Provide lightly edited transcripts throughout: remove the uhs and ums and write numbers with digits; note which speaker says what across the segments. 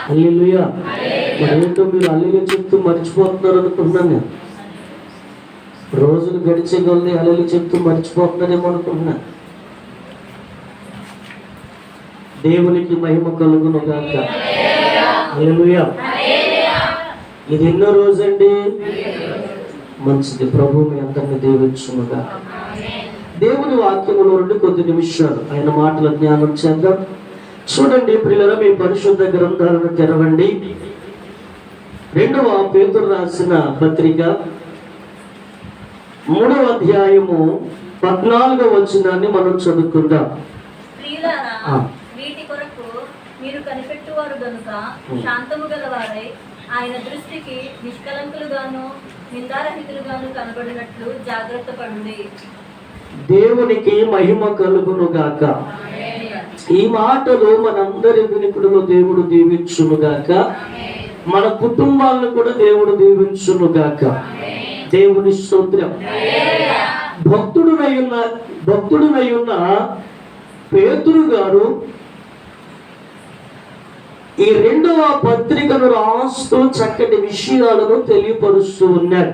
Speaker 1: హల్లెలూయా. మరేంటో మీరు హల్లెలూయా చెప్తూ మర్చిపోతున్నారు అనుకుంటున్నాను నేను. రోజులు గడిచే కొద్ది హల్లెలూయా చెప్తూ మర్చిపోతున్నారేమో అనుకుంటున్నాను. దేవునికి మహిమ కలుగును గాక. హల్లెలూయా. ఇది ఎన్నో రోజండి? మంచిది. ప్రభు మీ అందరిని దీవించును గాక. దేవుని వాక్యములో నుండి కొద్ది నిమిషాలు ఆయన మాటల జ్ఞానం చేద్దాం. చూడండి ప్రియులారా, మీ పరిశుద్ధ గ్రంథాలను తెరవండి. 2వ పేతురు రాసిన పత్రిక 3వ అధ్యాయము 14వ వచనాన్ని మనం చదువుకుందాం.
Speaker 2: వీటి కొరకు మీరు కనిపెట్టువారు గనుక శాంతము గలవారై ఆయన దృష్టికి నిష్కలంకులుగాను నిందారహితులుగాను కనబడినట్లు జాగ్రత్త పడుడి.
Speaker 1: దేవునికి మహిమ కలుగును గాక. ఈ మాటలు మనందరి వినికిడిలో దేవుడు దీవించును గాక. మన కుటుంబాలను కూడా దేవుడు దీవించును గాక. దేవుని స్తోత్రం. భక్తుడునై ఉన్న పేతురు గారు ఈ 2వ పత్రికను రాస్తూ చక్కటి విషయాలను తెలియపరుస్తూ ఉన్నాడు.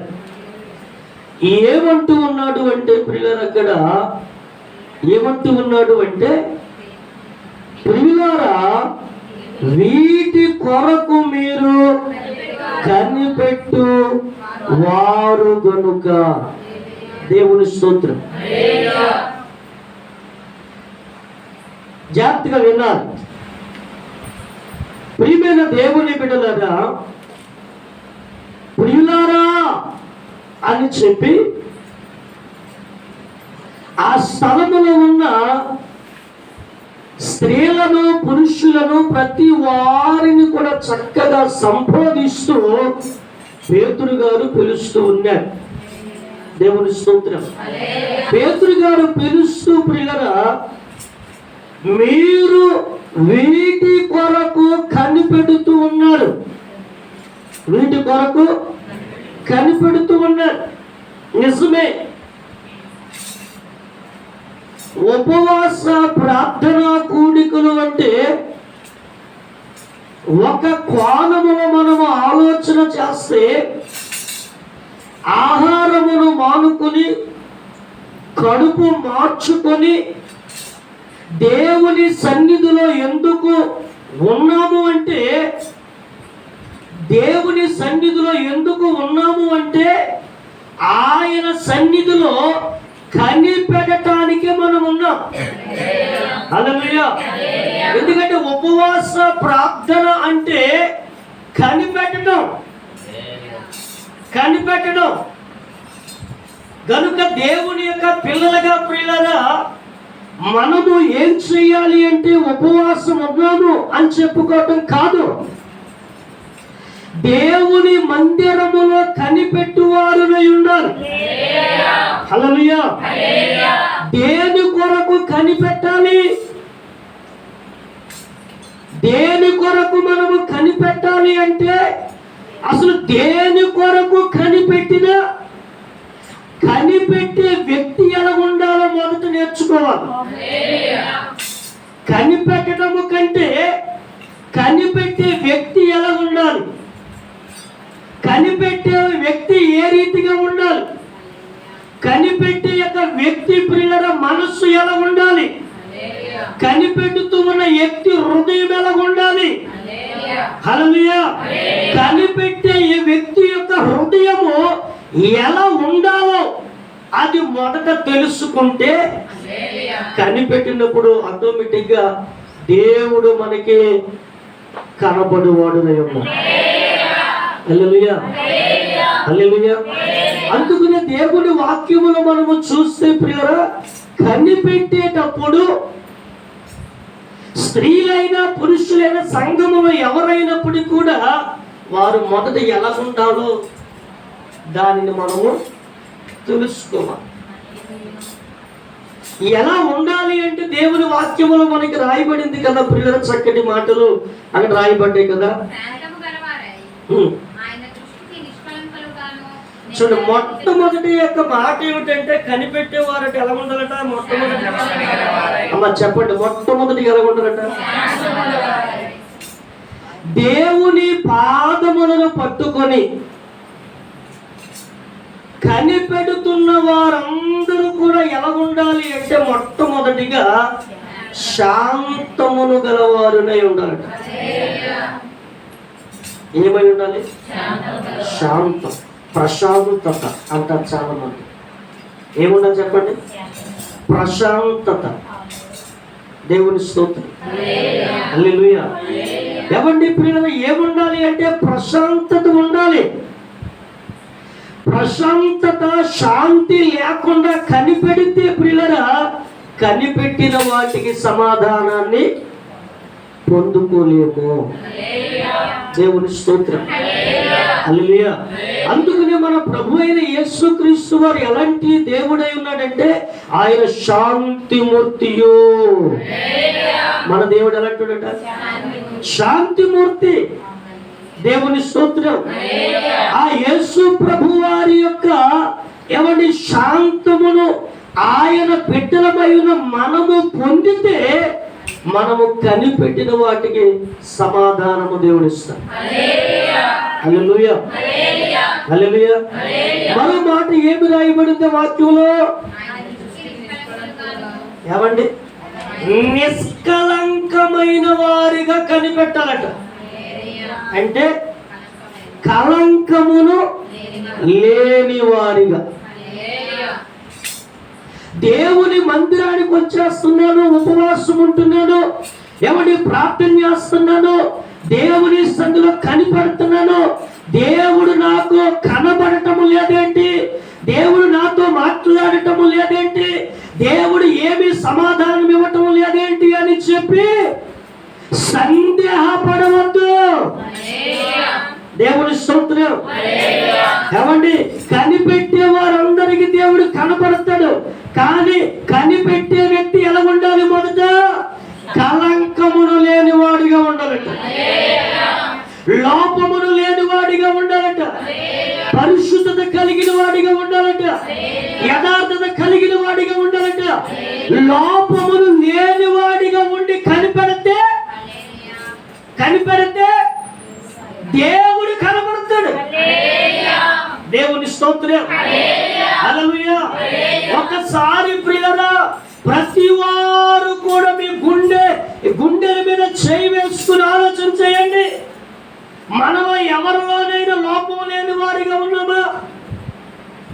Speaker 1: ఏమంటూ ఉన్నాడు అంటే ప్రియులారా, అక్కడ ఏమంటూ ఉన్నాడు అంటే, ప్రియులారా వీటి కొరకు మీరు కనిపెట్టు వారు గనుక. దేవుని స్తోత్రం. జాగ్రత్తగా విన్నారు ప్రియమైన దేవుని బిడ్డలారా. ప్రియులారా అని చెప్పి ఆ స్థలములో ఉన్న స్త్రీలను పురుషులను ప్రతి వారిని కూడా చక్కగా సంబోధిస్తూ పేతురు గారు పిలుస్తూ ఉన్నారు. దేవుని స్తోత్రం. పేతురు గారు పిలుస్తూ, ప్రియులారా మీరు వీటి కొరకు కనిపెడుతూ ఉన్నారు. వీటి కొరకు కనిపెడుతూ ఉన్నారు. నిజమే. ఉపవాస ప్రార్థన కూడికలు అంటే ఒక కోణములో మనము ఆలోచన చేస్తే ఆహారమును మానుకొని కడుపు మార్చుకొని దేవుని సన్నిధిలో ఎందుకు ఉన్నాము అంటే, దేవుని సన్నిధిలో ఎందుకు ఉన్నాము అంటే ఆయన సన్నిధిలో కనిపెట్టడానికే మనం ఉన్నాం. హల్లెలూయా. ఎందుకంటే ఉపవాస ప్రార్థన అంటే కనిపెట్టడం. కనుక దేవుని యొక్క పిల్లలుగా ప్రియులారా మనము ఏం చేయాలి అంటే ఉపవాసం ఉన్నాము అని చెప్పుకోవటం కాదు, దేవుని మందిరములో కనిపెట్టువారునై ఉండాలి. హల్లెలూయా. దేని కొరకు కనిపెట్టాలి? దేని కొరకు మనము కనిపెట్టాలి అంటే, అసలు దేని కొరకు కనిపెట్టినా కనిపెట్టే వ్యక్తి ఎలా ఉండాలో మొదట నేర్చుకోవాలి. కనిపెట్టడము కంటే కనిపెట్టే వ్యక్తి ఎలా ఉండాలి, కనిపెట్టే వ్యక్తి ఏ రీతిగా ఉండాలి, కనిపెట్టే యొక్క వ్యక్తి ప్రియుల మనస్సు ఎలా ఉండాలి, కనిపెట్టుతూ ఉన్న వ్యక్తి హృదయం ఎలా ఉండాలి. హల్లెలూయా. కనిపెట్టే ఈ వ్యక్తి యొక్క హృదయము ఎలా ఉండాలో అది మొదట తెలుసుకుంటే కనిపెట్టినప్పుడు ఆటోమేటిక్ గా దేవుడు మనకి కనబడువాడునై ఉన్నాడు. హల్లెలూయా. హల్లెలూయా. అందుకనే దేవుని వాక్యములో మనము చూస్తే ప్రియురా, కనిపెట్టేటప్పుడు స్త్రీలైనా పురుషులైనా సంఘములో ఎవరైనప్పటికీ కూడా వారు మొదట ఎలా ఉండాలో దానిని మనము తెలుసుకోవాలి. ఎలా ఉండాలి అంటే దేవుని వాక్యములో మనకి రాయబడింది కదా ప్రియుల, చక్కటి మాటలు అక్కడ రాయబడ్డాయి కదా. చూడండి, మొట్టమొదటి యొక్క మాట ఏమిటంటే కనిపెట్టేవారంటే ఎలా ఉండాలట? మొట్టమొదటి అమ్మ చెప్పండి, మొట్టమొదటి ఎలా ఉండాలట? దేవుని పాదములను పట్టుకొని కనిపెడుతున్న వారందరూ కూడా ఎలా ఉండాలి అంటే మొట్టమొదటిగా శాంతమును గలవారునై ఉండాలి. ఏమై ఉండాలి? శాంతం, ప్రశాంతత అంటారు చాలా మంది. ఏముండాలి చెప్పండి? ప్రశాంతత. దేవుని స్తోత్రం. హల్లెలూయా. ఏమండి ప్రియుల, ఏముండాలి అంటే ప్రశాంతత ఉండాలి. ప్రశాంతత, శాంతి లేకుండా కనిపెడితే ప్రియులరా కనిపెట్టిన వాటికి సమాధానాన్ని పొందుకోలేము. దేవుని స్తోత్రం. హల్లెలూయా. అందుకనే మన ప్రభు అయిన యేసుక్రీస్తు వారు ఎలాంటి దేవుడై ఉన్నాడంటే ఆయన శాంతిమూర్తియు. మన దేవుడు ఎలాంటివాడట? శాంతిమూర్తి. దేవుని స్తోత్రం. ఆ యేసు ప్రభు వారి యొక్క ఎవరి శాంతమును ఆయన బిడ్డలమైన మనము పొందితే మనము కనిపెట్టిన వాటికి సమాధానము దేవుడు ఇస్తాడు. హల్లెలూయా. హల్లెలూయా. మరో మాట ఏమి రాయబడింది వాక్యంలో? ఏమండి? నిష్కలంకమైన వారిగా కనిపెట్టాలట. అంటే కలంకమును లేని వారిగా. దేవుని మందిరానికి వచ్చేస్తున్నాను, ఉపవాసం ఉంటున్నాను, ఎవరి ప్రార్థన చేస్తున్నాను, దేవుని సందులో కనిపెడుతున్నాను, దేవుడు నాకు కనబడటము లేదేంటి, దేవుడు నాతో మాట్లాడటము లేదేంటి, దేవుడు ఏమి సమాధానం ఇవ్వటం లేదేంటి అని చెప్పి సందేహపడవద్దు. దేవుని స్తోత్రం. ఏమండి? కనిపెట్టే వారందరికీ దేవుడు కనపడతాడు. కానీ కనిపెట్టే వ్యక్తి ఎలా ఉండాలి? మొదట కలంకమును లేని వాడిగా ఉండాలట, లోపమును లేని వాడిగా ఉండాలట, పరిశుద్ధత కలిగిన వాడిగా ఉండాలట, యథార్థత కలిగిన వాడిగా ఉండాలట. లోపమును లేని వాడిగా ఉండి కనిపెడితే దేవుడు కనబడతాడు. దేవుని స్తోత్రం. హల్లెలూయా. ఒకసారి ప్రియులారా ప్రతి వారు కూడా మీ గుండెల మీద చేయి వేసుకుని ఆలోచన చేయండి. మనలో ఎవరిలోనైనా లోపం లేని వారిగా ఉన్నామా?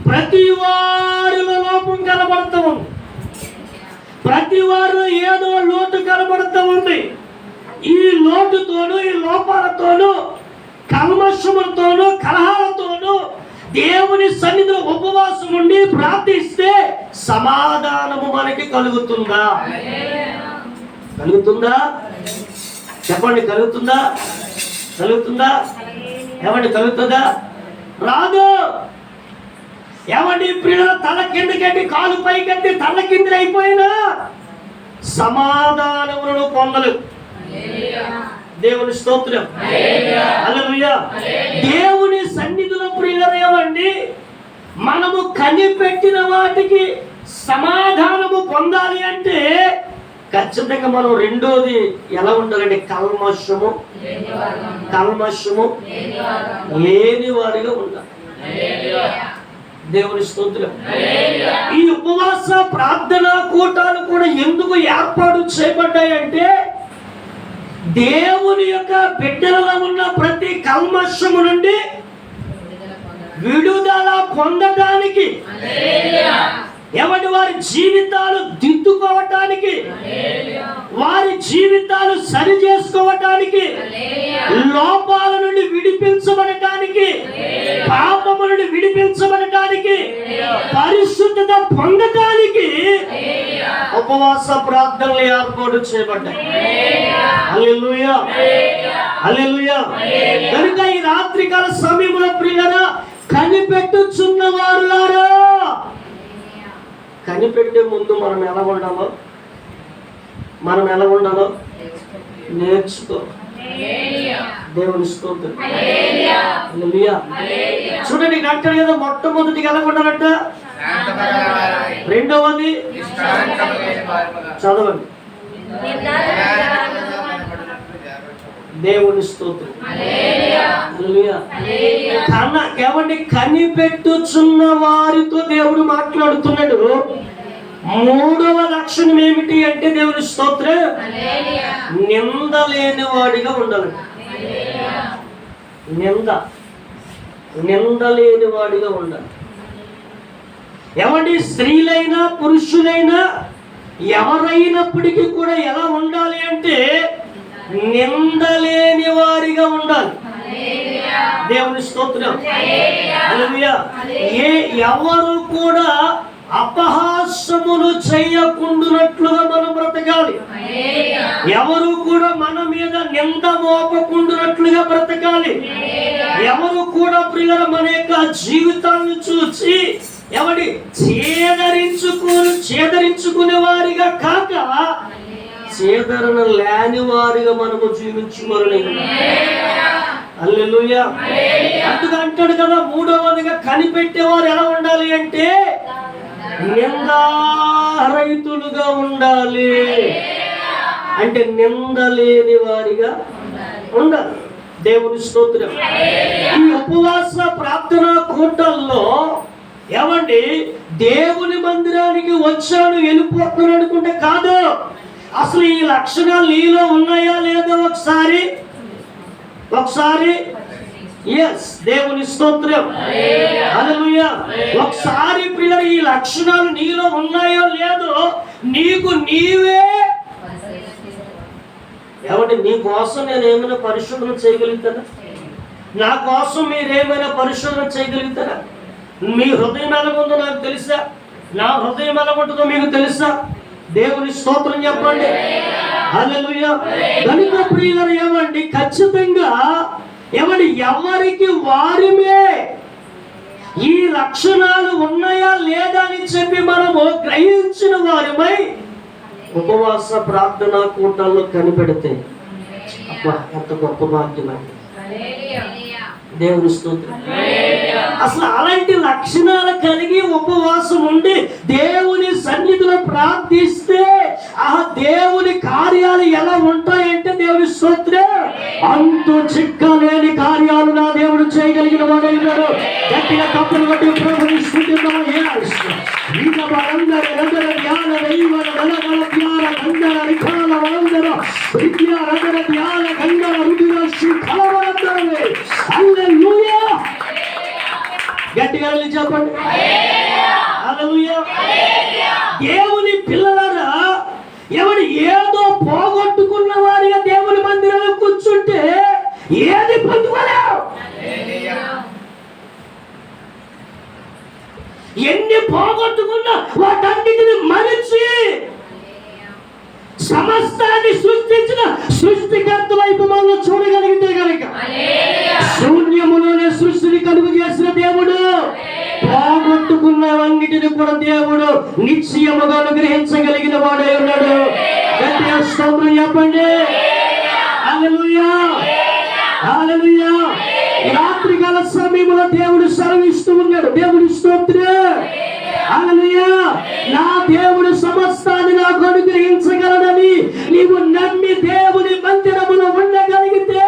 Speaker 1: ప్రతి వారిలో లోపం కనబడతా ఉంది. ప్రతి వారిలో ఏదో లోటు కనబడతా ఉంది. ఈ లోటుతోనూ ఈ లోపాలతోనూ కల్మషములతోనూ కలహాలతోనూ దేవుని సన్నిధిలో ఉపవాసం ఉండి ప్రార్థిస్తే సమాధానము మనకి కలుగుతుందా? కలుగుతుందా? చెప్పండి. కలుగుతుందా? కలుగుతుందా? ఏమండి? కలుగుతుందా? రాదు. ఏమండి ప్రియుల, తల కిందకెట్టి కాలు పైకెట్టి తల కింద అయిపోయినా సమాధానములను పొందలేవు. దేవుని స్తోత్రం. హల్లెలూయా. దేవుని సన్నిధిలో ప్రియులరేమండి మనము కనిపెట్టిన వాటికి సమాధానము పొందాలి అంటే ఖచ్చితంగా మనం రెండోది ఎలా ఉండాలంటే కల్మషము లేని వారిగా ఉండాలి. దేవుని స్తోత్రం. ఈ ఉపవాస ప్రార్థన కూటాలు కూడా ఎందుకు ఏర్పాటు చేయబడ్డాయంటే దేవుని యొక్క బిడ్డలలో ఉన్న ప్రతి కల్మషము నుండి విడుదల పొందడానికి, ఎవరి వారి జీవితాలు దిద్దుకోవటానికి, వారి జీవితాలు సరి చేసుకోవటానికి, లోపాల నుండి విడిపించబడటానికి, పాపము నుండి విడిపించబడటానికి, పరిశుద్ధత పొందటానికి ఉపవాస ప్రార్థనలు ఏర్పాటు చేయబడ్డాయి. హల్లెలూయా. హల్లెలూయా. కనుక ఈ రాత్రికాల సమయంలో ప్రియులారా కనిపెట్టుచున్న వారులారా, కనిపెట్టే ముందు మనం ఎలా ఉండాలో నేర్చుకో. దేవుని స్తోత్రం. హల్లెలూయా. చూడండి, అంటాడు కదా మొట్టమొదటిగా ఎలా ఉండాలంట, రెండవది చదవండి. దేవుని స్తోత్రం. హల్లెలూయా. ఏమండి, కనిపెట్టుచున్న వారితో దేవుడు మాట్లాడుతున్నాడు. మూడవ లక్షణం ఏమిటి అంటే దేవుని స్తోత్రం, నింద లేని వాడిగా ఉండాలి. నింద లేని వాడిగా ఉండాలి. ఏమండి, స్త్రీలైనా పురుషులైనా ఎవరైనప్పటికీ కూడా ఎలా ఉండాలి అంటే నిందలేని వారిగా ఉండాలి. దేవుని స్తోత్రం. హల్లెలూయా. ఎవరు కూడా అపహాస్యములు చేయకుండునట్లుగా మనం బ్రతకాలి. ఎవరు కూడా మన మీద నింద మోపకుండునట్లుగా బ్రతకాలి. ఎవరు కూడా ప్రియుల మన యొక్క జీవితాన్ని చూసి ఎవడి చేదరించుకునే వారిగా కాక చేదరణ లేని వారిగా మనము జీవించుకోలేము. హల్లెలూయా. అందుకు అంటాడు కదా, మూడవదిగా కనిపెట్టేవారు ఎలా ఉండాలి అంటే నిందారహితులుగా ఉండాలి. అంటే నిందలేని వారిగా ఉండాలి. దేవుని స్తోత్రం. ఈ ఉపవాస ప్రార్థనా కూటల్లో ఏమండి, దేవుని మందిరానికి వచ్చాను వెళ్ళిపోతున్నాను అనుకుంటే కాదు. అసలు ఈ లక్షణాలు నీలో ఉన్నాయా లేదో ఒకసారి దేవుని స్తోత్రం. హల్లెలూయా. ఒకసారి ప్రియుల ఈ లక్షణాలు నీలో ఉన్నాయో లేదో నీకు నీవే ఏమంటే, నీ కోసం నేను ఏమైనా పరిశోధన చేయగలుగుతానా? నా కోసం మీరేమైనా పరిశోధన చేయగలుగుతారా? మీ హృదయం ఎలాగుందో నాకు తెలుసా? నా హృదయం ఎలాగుంటుందో మీకు తెలుసా? దేవుని స్తోత్రం చెప్పండి. హల్లెలూయా. కనుక ప్రియులను ఏమండి, ఖచ్చితంగా ఏమండి ఎవరికి వారిమే ఈ లక్షణాలు ఉన్నాయా లేదా అని చెప్పి మనము గ్రహించిన వారిమై ఉపవాస ప్రార్థనా కూటాల్లో కనిపెడితే అబ్బా ఎంత గొప్ప భాగ్యం అండి. దేవుని స్తోత్రం. అసలు అలాంటి లక్షణాలు కలిగి ఉపవాసం ఉండి దేవుని సన్నిధిలో ప్రార్థిస్తే ఆ దేవుని కార్యాలు ఎలా ఉంటాయంటే దేవుని స్తోత్రం, అంతు చిక్కలేని కార్యాలు నా దేవుడు చేయగలిగిన వాడు ఉన్నాడు. గట్టిగా కప్పులు కొట్టి ప్రభుని స్తుతిద్దాం. గట్టిగా చెప్పండి. హల్లెలూయా. దేవుని పిల్లలారా, ఎవరు ఏదో పోగొట్టుకున్న వారిగా దేవుని మందిరంలో కూర్చుంటే ఏది పొందుకోలేవు. ఎన్ని పోగొట్టుకున్నా వాటన్నిటిని మరిచి సమస్తాన్ని సృష్టించిన సృష్టికర్త వైపు మనం చూడగలిగితే కనుక శూన్యములోనే సృష్టిని కలుగు చేసిన దేవుడు పోగొట్టుకున్నవన్నిటిని కూడా దేవుడు నిశ్చయముగా అనుగ్రహించగలిగిన వాడే ఉన్నాడు. గట్టిగా స్తోత్రం చెప్పండి. హల్లెలూయా. హల్లెలూయా. రాత్రికాల సమయంలో దేవుడు సెలవిస్తూ ఉన్నాడు. దేవుడి స్తోత్రం. హల్లెలూయా. నా దేవుడు సమస్తాన్ని నాకు అనుగ్రహించగలడని నీవు నమ్మి దేవుని మందిరములో ఉండగలిగితే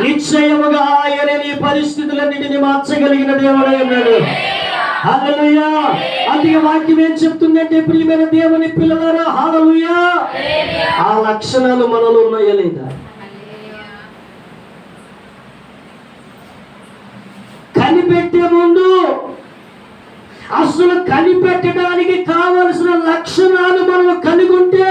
Speaker 1: నిశ్చయముగా ఆయన నీ పరిస్థితులన్నిటిని మార్చగలిగిన దేవుడై ఉన్నాడు. హల్లెలూయా. అందుకే వాక్యం ఏం చెప్తుందంటే ప్రియమైన దేవుని పిల్లలారా, హల్లెలూయా, ఆ లక్షణాలు మనలో ఉన్నాయా లేదా? కనిపెట్టే ముందు అసలు కనిపెట్టడానికి కావలసిన లక్షణాలు మనం కలిగి ఉంటే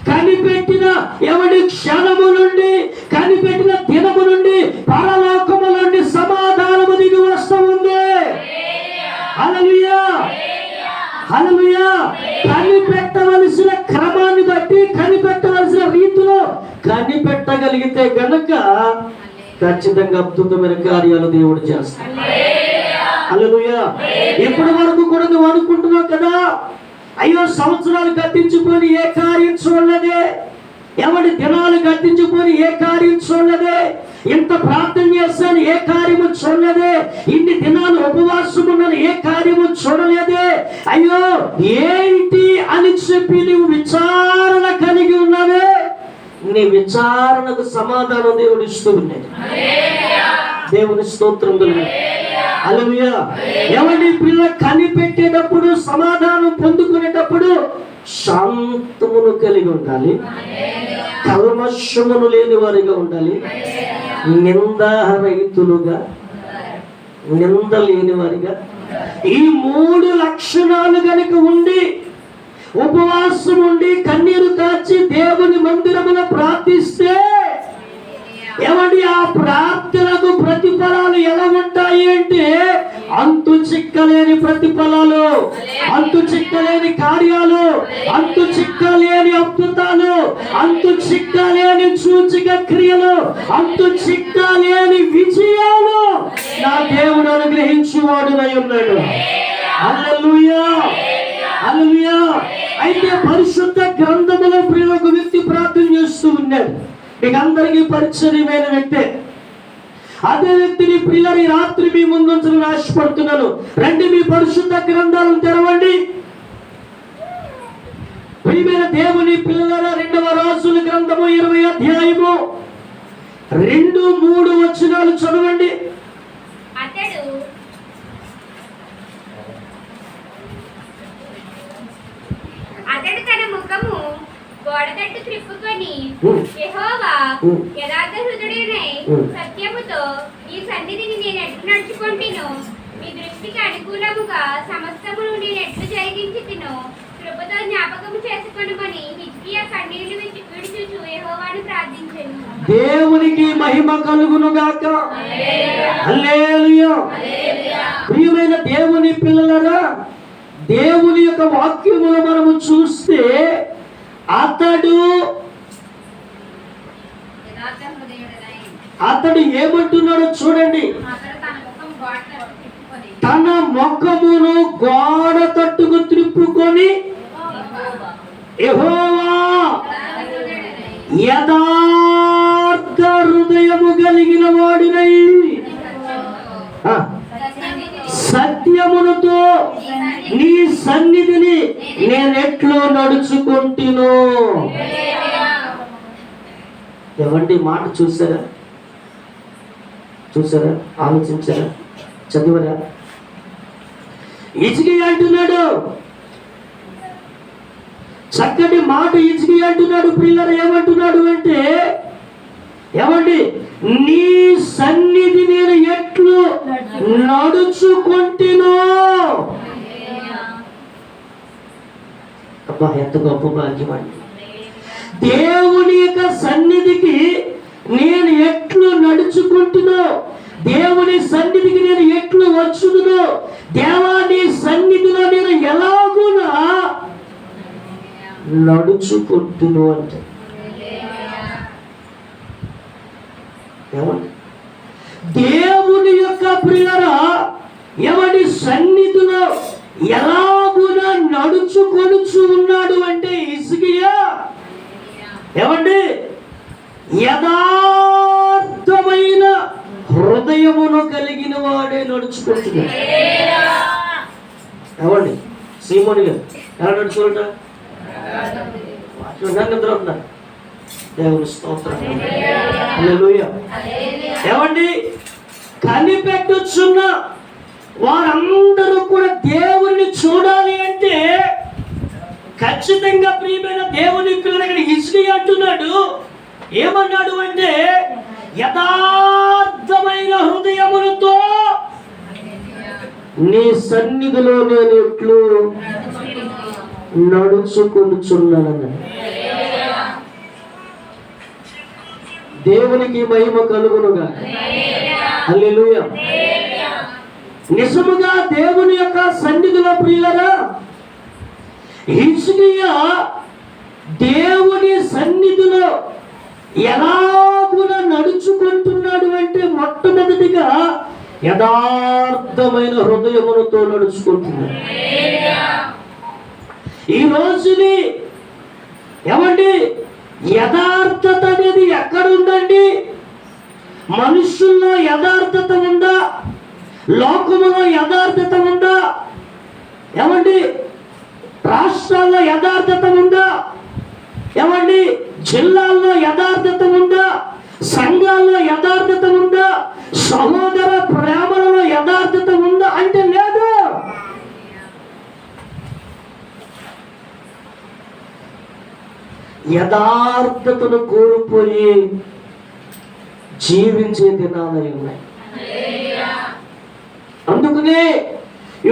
Speaker 1: కనిపెట్టిన ఎవడి క్షణము నుండి కనిపెట్టిన దినము నుండి పరలోకము నుండి సమాధానము దిగి వస్తూ ఉంది. హల్లెలూయా. హల్లెలూయా. కనిపెట్టవలసిన క్రమాన్ని బట్టి కనిపెట్టవలసిన రీతిలో కనిపెట్టగలిగితే గనుక ఖచ్చితంగా అద్భుతమైన కార్యాలు దేవుడు చేస్తాడు. హల్లెలూయా. ఇప్పటి వరకు కూడా నువ్వు అనుకుంటున్నావు కదా, అయ్యో సంవత్సరాలు గతించుకొని ఏ కార్యం చూడలేదే, ఎవరి దినాలు గతించుకొని ఏ కార్యం చూడలేదే, ఇంత ప్రార్థన చేస్తాను ఏ కార్యము చూడలేదే, ఇన్ని దినాలు ఉపవాసం ఉన్నాను ఏ కార్యము చూడలేదే, అయ్యో ఏంటి అని చెప్పి నువ్వు విచారణ కలిగి ఉన్నావే. నీ విచారణకు సమాధానం దేవుడు ఇస్తూ ఉన్నాడు. దేవుని స్తోత్రం కలుగు. హల్లెలూయా. ఎవరి పిల్ల కనిపెట్టేటప్పుడు, సమాధానం పొందుకునేటప్పుడు శాంతమును కలిగి ఉండాలి, కల్మషమును లేని వారిగా ఉండాలి, నిందారహితులుగా, నింద లేని వారిగా. ఈ 3 లక్షణాలు గనుక ఉండి, ఉపవాసం ఉండి కన్నీరు కాచి దేవుని మందిరములో ప్రార్థిస్తే ఏమండి ఆ ప్రార్థనకు ప్రతిఫలాలు ఎలా ఉంటాయి అంటే, అంతు చిక్కలేని ప్రతిఫలాలు, అంతు చిక్కలేని కార్యాలు, అంతు చిక్కలేని అద్భుతాలు, అంతు చిక్కలేని సూచక క్రియలు, అంతు చిక్కలేని విజయాలు నా దేవుడు అనుగ్రహించువాడునై ఉన్నాడు. హల్లెలూయా, హల్లెలూయా. అయితే పరిశుద్ధ గ్రంథములో ప్రియుల ఒక వ్యక్తి ప్రార్థన చేస్తూ ఉన్నాడు. మీకు అందరికీ పరిచయమైన వ్యక్తే. అదే వ్యక్తిని ప్రియుల ఈ రాత్రి మీ ముందుంచని ఆశపడుతున్నాను. రండి, మీ పరిశుద్ధ గ్రంథాలను తెరవండి. ప్రియమైన దేవుని పిల్లల 2వ రాజుల గ్రంథము 20వ అధ్యాయము 2-3 వచనాలు చదవండి.
Speaker 3: అతడు తన ముఖము గోడ తట్టు త్రిప్పుకొని, యెహోవా యథార్థ హృదయుడై సత్యముతో ఈ సన్నిధిని నేను ఎట్లు నడుచుకుంటును, మీ దృష్టికి అనుకూలముగా సమస్తమును నేను ఎట్లు జరిగించుతును, కృపతో జ్ఞాపకము చేసుకొనుమని హిజ్కియా కన్నీళ్లు విడిచుచు యెహోవాను ప్రార్థించెను.
Speaker 1: దేవునికి మహిమ కలుగును గాక. హల్లెలూయా. ప్రియమైన దేవుని పిల్లలారా, దేవుని యొక్క వాక్యమును మనము చూస్తే అతడు ఏమంటున్నాడో చూడండి. తన ముఖమును గోడ తట్టుకు త్రిప్పుకొని, యెహోవా యథార్థ హృదయము కలిగిన వాడినై సత్యములతో నీ సన్నిధిని నేనెట్లో నడుచుకుంటును. ఏమండి మాట చూసారా? చూసారా? ఆలోచించారా? చదివరా? హిజ్కియా అంటున్నాడు, చక్కటి మాట హిజ్కియా అంటున్నాడు. పిల్లలు ఏమంటున్నాడు అంటే, ఏమండి నీ సన్నిధి నేను ఎట్లు నడుచుకుంటును. అబ్బా, ఎంత గొప్ప భాగ్యం అండి. దేవుని యొక్క సన్నిధికి నేను ఎట్లు నడుచుకుంటునో, దేవుని సన్నిధికి నేను ఎట్లు వచ్చుదునో, దేవాని సన్నిధిలో నేను ఎలాగునా నడుచుకుంటును అంటే ఏమండి దేవుని యొక్క ప్రియులారా, ఎవరి సన్నిధిలో ఎలాగునా నడుచుకొనుచు ఉన్నాడు అంటే హిజ్కియా ఏమండి యథార్థమైన హృదయమును కలిగిన వాడే నడుచుకుంటున్నాడు. ఏమండి సీమోని గారు ఎలా నడుచుకుంట నిద్ర ఉన్నారు. దేవుని స్తోత్రం. హల్లెలూయా. ఏమండి కనిపెట్టుచున్న వారందరూ కూడా దేవుని చూడాలి అంటే ఖచ్చితంగా ప్రియమైన దేవుని పిల్లలు హిజ్కియా అంటున్నాడు. ఏమన్నాడు అంటే యథార్థమైన హృదయములతో నీ సన్నిధిలో నేను ఎట్లు నడుచుకొనుచున్నానని. దేవునికి మహిమ కలుగునుగా. హల్లెలూయా. నిజముగా దేవుని యొక్క సన్నిధిలో ప్రియులరా, హిజ్కియా దేవుని సన్నిధిలో ఎలాగున నడుచుకుంటున్నాడు అంటే మొట్టమొదటిగా యథార్థమైన హృదయములతో నడుచుకుంటున్నాడు. ఈ రోజుని ఏమండి యథార్థత అనేది ఎక్కడ ఉందండి? మనుషుల్లో యథార్థత ఉందా? లోకములో యథార్థత ఉందా? ఏమండి రాష్ట్రాల్లో యథార్థత ఉందా? ఏమండి జిల్లాల్లో యథార్థత ఉందా? సంఘాల్లో యథార్థత ఉందా? సహోదర ప్రేమలలో యథార్థత ఉందా అంటే లేదు. యథార్థతను కోల్పోయి జీవించే దినాలు ఉన్నాయి. అందుకనే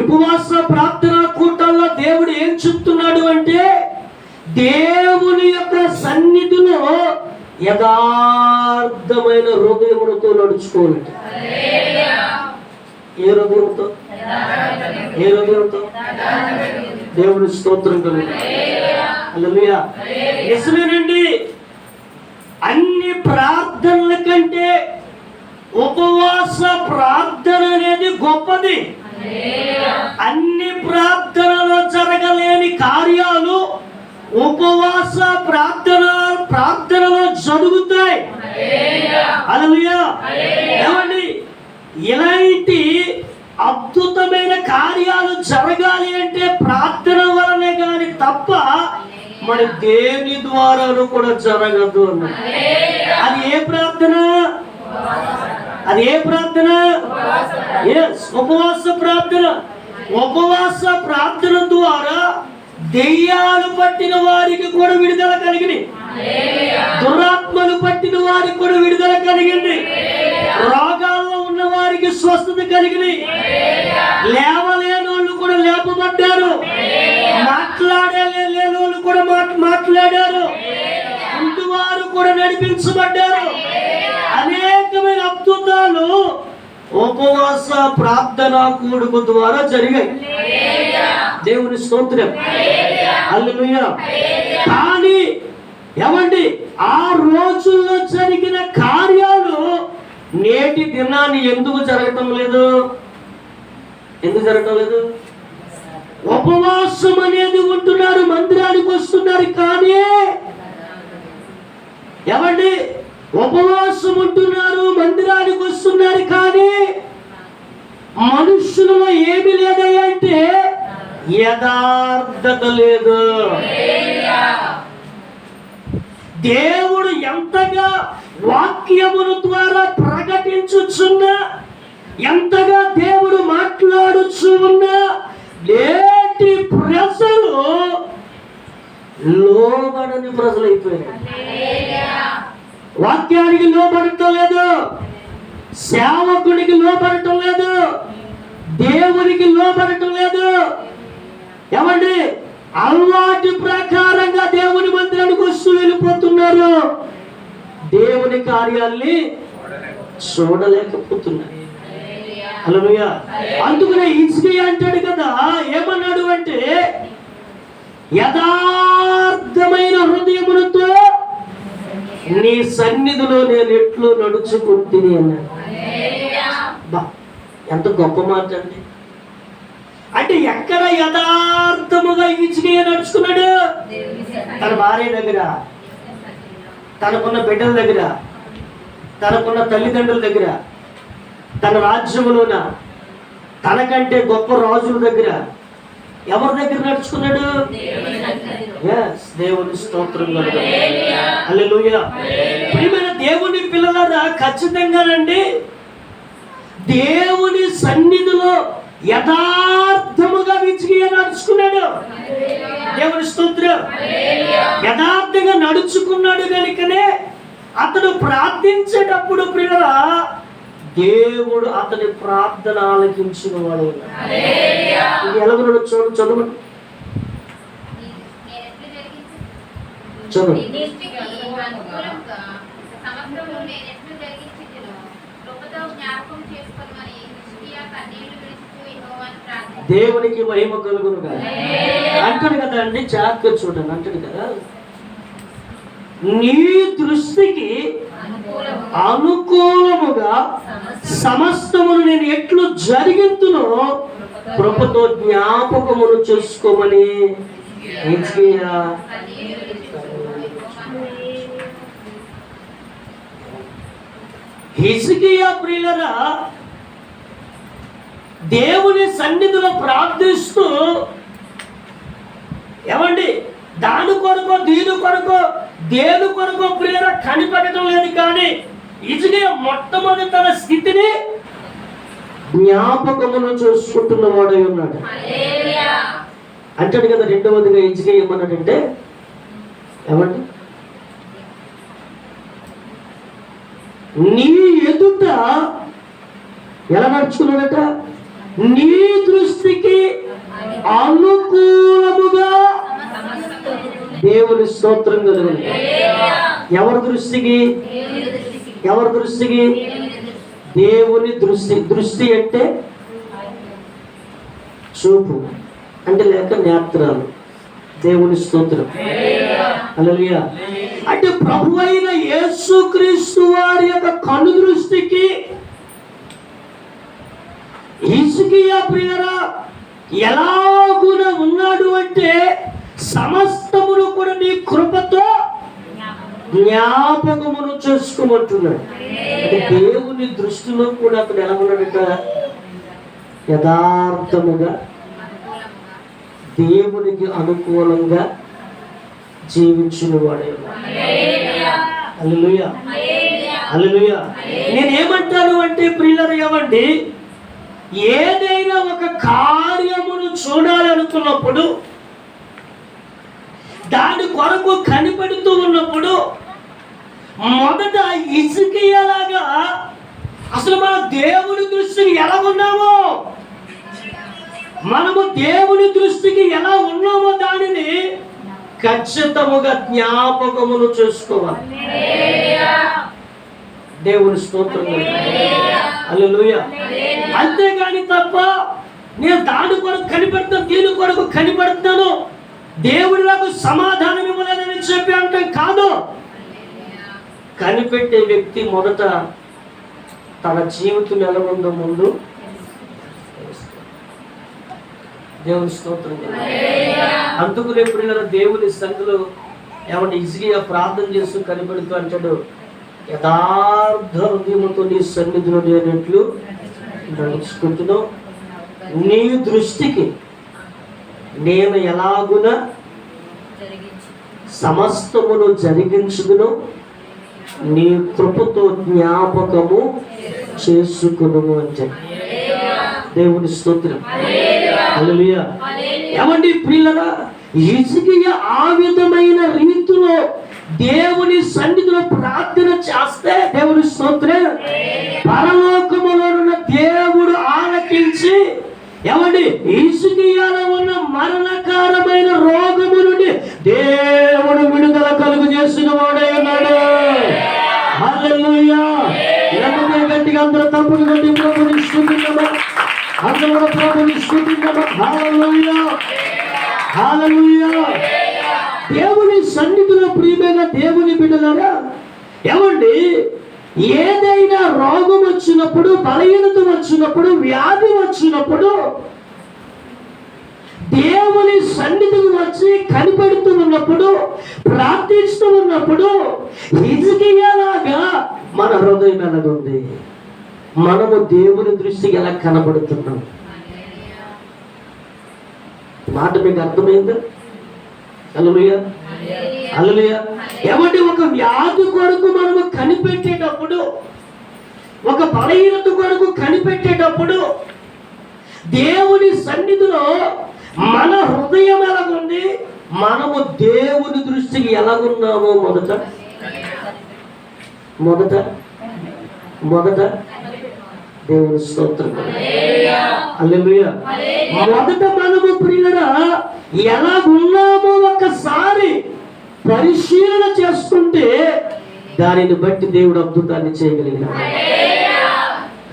Speaker 1: ఉపవాస ప్రార్థనా కూటాల్లో దేవుడు ఏం చెప్తున్నాడు అంటే, దేవుని యొక్క సన్నిధిలో యథార్థమైన హృదయములతో నడుచుకోవాలి. ఏ హృదయంతో? ఏ హృదయంతో? దేవుని స్తోత్రం కలుగును. హల్లెలూయా. నిజమేనండి, అన్ని ప్రార్థనల కంటే ఉపవాస ప్రార్థన అనేది గొప్పది. అన్ని ప్రార్థనలో జరగలేని కార్యాలు ఉపవాస ప్రార్థనలో జరుగుతాయి. హల్లెలూయా. ఏమండి, ఇలాంటి అద్భుతమైన కార్యాలు జరగాలి అంటే ప్రార్థన వలనే కానీ తప్ప మరి దేని ద్వారాను కూడా జరగదు అన్నది. అది ఏ ప్రార్థన? అది ఏ ప్రార్థన? ఉపవాస ప్రార్థన. ఉపవాస ప్రార్థన ద్వారా దెయ్యాలు పట్టిన వారికి కూడా విడుదల కలిగింది. దురాత్మలు పట్టిన వారికి కూడా విడుదల కలిగింది. రోగాల్లో ఉన్న వారికి స్వస్థత కలిగింది. లేవలేని వాళ్ళు కూడా లేపబడ్డారు. మాట్లాడలేని వాళ్ళు కూడా మాట్లాడారు. ఇంటివారు కూడా నడిపించబడ్డారు. అనేకమైన అద్భుతాలు ఉపవాస ప్రార్థన కూడుకు ద్వారా జరిగాయి. దేవుని స్తోత్రం. హల్లెలూయా. కానీ ఏమండి, ఆ రోజుల్లో జరిగిన కార్యాలు నేటి దినాన్ని ఎందుకు జరగటం లేదు? ఎందుకు జరగటం లేదు? ఉపవాసం అనేది ఉంటున్నారు, మందిరానికి వస్తున్నారు, కానీ ఏమండి ఉపవాసం ఉంటున్నారు, మందిరానికి వస్తున్నారు, కానీ మనుషులలో ఏమి లేదంటే యథార్థత లేదు. దేవుడు ఎంతగా వాక్యముల ద్వారా ప్రకటించుచున్నా, ఎంతగా దేవుడు మాట్లాడుచు ఉన్నా నేటి ప్రజలు లోబడని ప్రజలు అయిపోయారు. వాక్యానికి లోబడటం లేదు, సేవకునికి లోబడటం లేదు, దేవునికి లోబడటం లేదు. ఏమండి, అలవాటి ప్రకారంగా దేవుని మందిరానికి వస్తూ వెళ్ళిపోతున్నారు. దేవుని కార్యాల్ని చూడలేకపోతున్నారు. హల్లెలూయా. అందుకనే హిజ్కియా అంటాడు కదా, ఏమన్నాడు అంటే, యథార్థమైన హృదయములతో నీ సన్నిధిలో నేను ఎట్లు నడుచుకుంటుంది అన్నాడు. బా, ఎంత గొప్ప మాట అండి. అంటే ఎక్కడ యథార్థముగా హిజ్కియా నడుచుకున్నాడు? తన భార్య దగ్గర, తనకున్న బిడ్డల దగ్గర, తనకున్న తల్లిదండ్రుల దగ్గర, తన రాజ్యములోన తనకంటే గొప్ప రాజుల దగ్గర, ఎవరి దగ్గర నడుచుకున్నాడు? దేవుని స్తోత్రం కలుగును. హల్లెలూయా. ప్రియమైన దేవుని పిల్లలారా, ఖచ్చితంగానండి దేవుని సన్నిధిలో యథార్థముగా హిజ్కియా నడుచుకున్నాడు. దేవుని స్తోత్రం. యథార్థంగా నడుచుకున్నాడు కనుకనే అతడు ప్రార్థించేటప్పుడు ప్రియులారా దేవుడు అతని ప్రార్థన ఆలకించిన వాడు. ఇది ఎలాగో చదవండి. దేవునికి మహిమ కలుగును కదా అంటాడు కదా అండి. జాగ్రత్తగా చూడండి, అంటాడు కదా, నీ దృష్టికి అనుకూలముగా సమస్తమును నేను ఎట్లు జరిగింతునో కృపతో జ్ఞాపకమును చేసుకోమని హిజ్కియా. హిజ్కియా ప్రియులరా దేవుని సన్నిధిలో ప్రార్థిస్తూ, ఏమండి, దాని కొరకు దీని కొరకు దేని కొరకు ప్రియర కనిపెట్టడం లేదు. కానీ హిజ్కియా మొట్టమొదటి తన స్థితిని జ్ఞాపకమును చూసుకుంటున్న వాడై ఉన్నాడు. అంటాడు కదా, రెండవదిగా హిజ్కియా ఏమన్నాడంటే, ఏమంటే నీ ఎదుట ఎలా నడుచుకున్నాడట, నీ దృష్టికి అనుకూలముగా దేవుని స్తోత్రం కలుగును. ఎవరి దృష్టికి? ఎవరి దృష్టికి? దేవుని దృష్టి. దృష్టి అంటే చూపు అంటే లేక నేత్రాలు. దేవుని స్తోత్రం. హల్లెలూయా. అంటే ప్రభువైన యేసుక్రీస్తు వారి యొక్క కను దృష్టికి హిజ్కియా ప్రియరా ఎలాగున ఉన్నాడు అంటే, సమస్తమును కూడా నీ కృపతో జ్ఞాపకమును చేసుకోమంటున్నాడు. అంటే దేవుని దృష్టిలో కూడా అతను ఎలా ఉన్నాడట, యథార్థముగా దేవునికి అనుకూలంగా జీవించిన వాడే. హల్లెలూయా, హల్లెలూయా. నేనేమంటాను అంటే ప్రియులారా, ఏమండి, ఏదైనా ఒక కార్యమును చూడాలనుకున్నప్పుడు, దాని కొరకు కనిపెడుతూ ఉన్నప్పుడు, మొదట హిజ్కియాలాగా అసలు మన దేవుని దృష్టికి ఎలా ఉన్నామో, మనము దేవుని దృష్టికి ఎలా ఉన్నామో దానిని ఖచ్చితముగా జ్ఞాపకమును చేసుకోవాలి. దేవుని స్తోత్రం. హల్లెలూయా. అంతేగాని తప్ప నేను దాని కొరకు కనిపెడతాను, దీని కొరకు కనిపెడతాను, దేవుడు నాకు సమాధానం ఇవ్వలేదని చెప్పి అంటే కాదు. కనిపెట్టే వ్యక్తి మొదట తన జీవితం ఎలా ఉందో ముందు దేవుని స్తోత్రం. అందుకు రేపు దేవుని సంఘంలో ఏమంటే హిజ్కియా ప్రార్థన చేస్తూ కనిపెడుతూ అంటాడు, యథార్థ హృదయముతో నీ సన్నిధిలో నేనట్లు నడుచుకుంటున్నావు, నీ దృష్టికి నేను ఎలాగున సమస్తమును జరిగించుదును, నీ కృపతో జ్ఞాపకము చేసుకును అంటే. దేవుని స్తోత్రం. హల్లెలూయా. ఏమండి ప్రియులారా, హిజ్కియా ఆ విధమైన రీతిలో దేవుని సన్నిధిలో ప్రార్థన చేస్తే, దేవుని స్తోత్రం, పరలోకములో ఉన్న దేవుడు ఆలకించి, ఏమండి, హిజ్కియాలో ఉన్న మరణకరమైన రోగము నుండి దేవుడు విడుదల కలుగు చేసిన వాడే ఉన్నాడు. హల్లెలూయా. లేకపోతే గట్టిగా అందరూ తప్పులు కట్టి ప్రభుని స్తుతిద్దామా, అందరూ ప్రభుని స్తుతిద్దామా. హల్లెలూయా, హల్లెలూయా. దేవుని సన్నిధిలో ప్రియమైన దేవుని బిడ్డలారా, ఏమండి, ఏదైనా రోగం వచ్చినప్పుడు, బలహీనత వచ్చినప్పుడు, వ్యాధి వచ్చినప్పుడు దేవుని సన్నిధికి వచ్చి కనిపెడుతూ ఉన్నప్పుడు, ప్రార్థిస్తూ ఉన్నప్పుడు, హిజ్కియాలాగా మన హృదయం ఎలాగుంది, మనము దేవుని దృష్టికి ఎలా కనబడుతున్నాం? మాట మీకు అర్థమైందా? హల్లెలూయా, హల్లెలూయా. ఏమంటే ఒక వ్యాధి కొరకు మనము కనిపెట్టేటప్పుడు, ఒక బలహీనత కొరకు కనిపెట్టేటప్పుడు, దేవుని సన్నిధిలో మన హృదయం ఎలాగుంది, మనము దేవుని దృష్టికి ఎలాగున్నామో మొదట మొదట మొదట దేవుని స్తోత్రం. హల్లెలూయా. మొదట మనము ప్రియులారా ఎలా ఉన్నామో ఒకసారి పరిశీలన చేసుకుంటే దానిని బట్టి దేవుడు అద్భుతాన్ని చేయగలిగినాడు.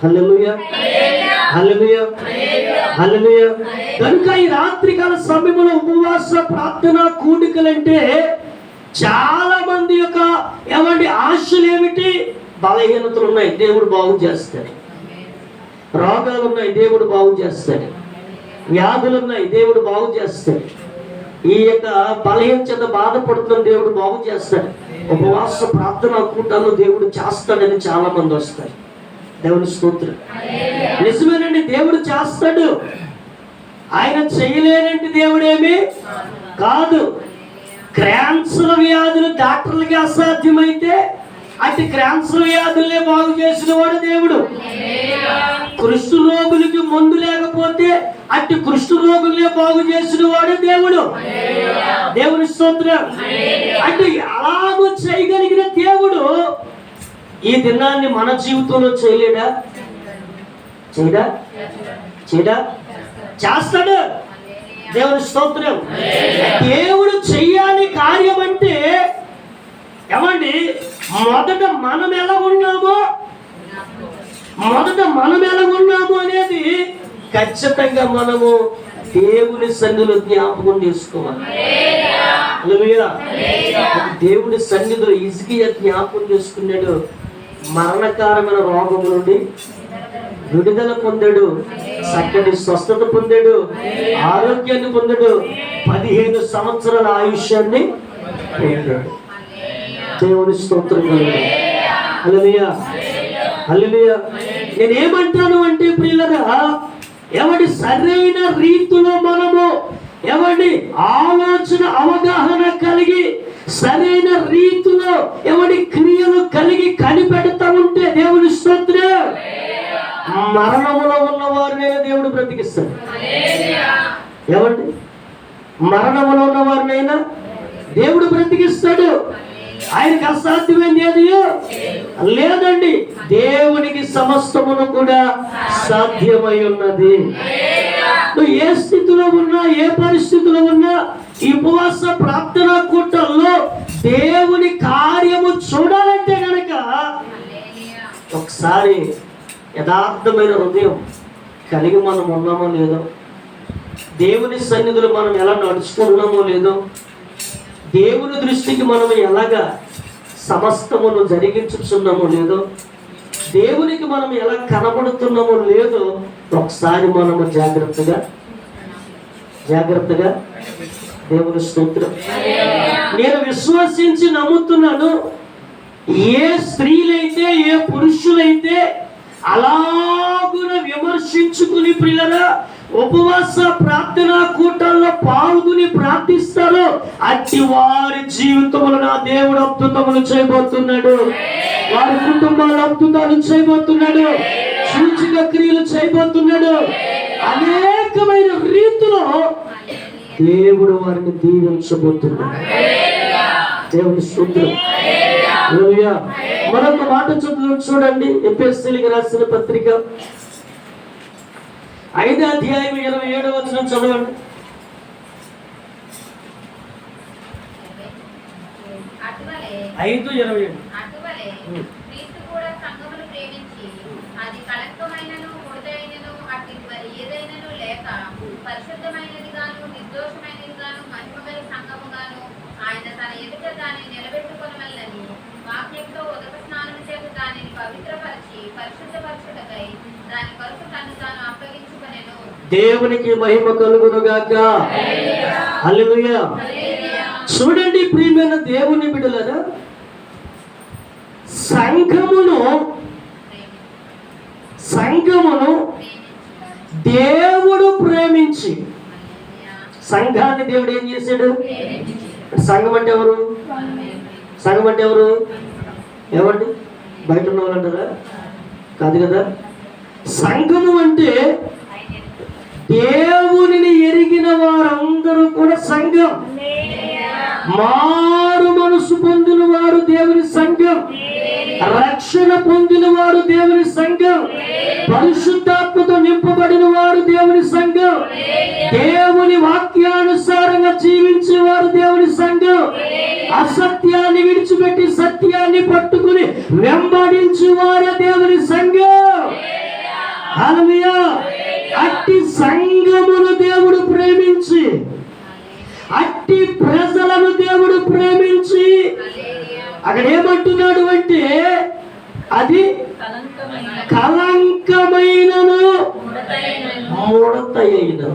Speaker 1: హల్లెలూయా, హల్లెలూయా, హల్లెలూయా. కనుక ఈ రాత్రికాల సమయంలో ఉపవాస ప్రార్థన కూడికలంటే చాలా మంది యొక్క ఏమంటే ఆశలు ఏమిటి? బలహీనతలు ఉన్నాయి, దేవుడు బాగు చేస్తాడు. రోగాలు ఉన్నాయి, దేవుడు బాగు చేస్తాడు. వ్యాధులు ఉన్నాయి, దేవుడు బాగు చేస్తాడు. ఈ యొక్క బలహీనత బాధపడుతున్న దేవుడు బాగు చేస్తాడు. ఉపవాస ప్రార్థన కూటాల్లో దేవుడు చేస్తాడని చాలా మంది వస్తారు. దేవుని స్తోత్రం. నిజమేనండి, దేవుడు చేస్తాడు. ఆయన చేయలేనంటి దేవుడేమి కాదు. క్యాన్సర్ వ్యాధులు డాక్టర్లకి అసాధ్యమైతే అటు క్యాన్సర్ వ్యాధుల్నే బాగు చేసిన వాడు దేవుడు. కుష్టు రోగులకి మందు లేకపోతే అటు కుష్టు రోగుల్నే బాగు చేసిన వాడు దేవుడు. దేవుని స్తోత్రం. అంటే అలాగూ చేయగలిగిన దేవుడు ఈ దినాన్ని మన జీవితంలో చేయలేడా? చేయడా? చేస్తాడు. దేవుని స్తోత్రం. దేవుడు చెయ్యాలి కార్యం అంటే ఏమండి, మొదట మనం ఎలా ఉన్నామో అనేది ఖచ్చితంగా మనము దేవుని సన్నిధిలో జ్ఞాపకం చేసుకోవాలి. హల్లెలూయా. దేవుని సన్నిధిలో హిజ్కియా జ్ఞాపకం చేసుకున్నాడు. మరణకారమైన రోగం నుండి విడుదల పొందాడు, చక్కటి స్వస్థత పొందాడు, ఆరోగ్యాన్ని పొందాడు, 15 సంవత్సరాల ఆయుష్యాన్ని పొందాడు. దేవుని స్తోత్రం. హల్లెలూయా, హల్లెలూయా. నేనేమంటాను అంటే ప్రియులరా, ఎవడి సరైన రీతిలో మనము ఎవడి ఆలోచన అవగాహన కలిగి సరైన రీతిలో ఎవడి క్రియలు కలిగి కనిపెడతా ఉంటే దేవుని స్తోత్రం, మరణములో ఉన్న వారినే దేవుడు బ్రతికిస్తాడు. ఏమండి, మరణములో ఉన్న వారినైనా దేవుడు బ్రతికిస్తాడు. ఆయనకి అసాధ్యమైంది ఏది లేదండి. దేవునికి సమస్తమును కూడా సాధ్యమై ఉన్నది. నువ్వు ఏ స్థితిలో ఉన్నా, ఏ పరిస్థితిలో ఉన్నా, ఈ ఉపవాస ప్రార్థనా కూటంలో దేవుని కార్యము చూడాలంటే గనక ఒకసారి యథార్థమైన హృదయం కలిగి మనం ఉన్నామో లేదో, దేవుని సన్నిధిలో మనం ఎలా నడుచుకున్నామో లేదో, దేవుని దృష్టికి మనం ఎలాగా సమస్తమును జరిగించుతున్నామో లేదో, దేవునికి మనం ఎలా కనబడుతున్నామో లేదో ఒకసారి మనము జాగ్రత్తగా దేవుని స్తోత్రం. నేను విశ్వసించి నమ్ముతున్నాను, ఏ స్త్రీలైతే ఏ పురుషులైతే అలాగున విమర్శించుకుని ప్రియులరా ఉపవాస ప్రార్థనా కూటాల్లో పాల్గొని ప్రార్థిస్తారో అట్టి వారి జీవితంలో నా దేవుడు అద్భుతములు చేయబోతున్నాడు. వారి కుటుంబాలు అద్భుతాలు చేయబోతున్నాడు. సూచక క్రియలు చేయబోతున్నాడు. అనేకమైన రీతిలో దేవుడు వారిని దీవించబోతున్నాడు. దేవుని స్తోత్రం. హల్లెలూయా. మరొక మాట చూడండి, ఎఫెసీయులకు రాసిన పత్రిక 5వ అధ్యాయం 27వ వచనం చదవండి.
Speaker 3: ఆయన తన ఎదుట దాన్ని నిలబెట్టుకొనవలెనని వాక్యంతో ఉదక స్నానం చేత దానిని పవిత్రపరిచి పరిశుద్ధపరచుటకై దాని కొరకు తను తాను అప్పగించుకొనెను.
Speaker 1: దేవునికి మహిమ కలుగును గాక. హల్లెలూయా. చూడండి ప్రియమైన దేవుని బిడ్డలారా, సంఘమును దేవుడు ప్రేమించి, సంఘాన్ని దేవుడు ఏం చేశాడు? సంఘం అంటే ఎవరు? ఏమండి, బయట ఉన్న వాళ్ళు అంటారా? కాదు కదా. సంఘము అంటే దేవునిని ఎరిగిన వారందరూ కూడా సంఘం. మారు మనసు పొందిన వారు దేవుని సంఘం, రక్షణ పొందిన వారు దేవుని సంఘం, పరిశుద్ధాత్మతో నింపబడిన వారు దేవుని సంఘం, దేవుని వాక్యానుసారంగా జీవించే వారు దేవుని సంఘం, అసత్యాన్ని విడిచిపెట్టి సత్యాన్ని పట్టుకుని వెంబడించే వారే దేవుని సంఘం. హల్లెలూయా. అట్టి సంఘమును దేవుడు ప్రేమించి, అట్టి ప్రజలను దేవుడు ప్రేమించి అక్కడ ఏమంటున్నాడు అంటే అది కలంకమైనను ముడతయైనను.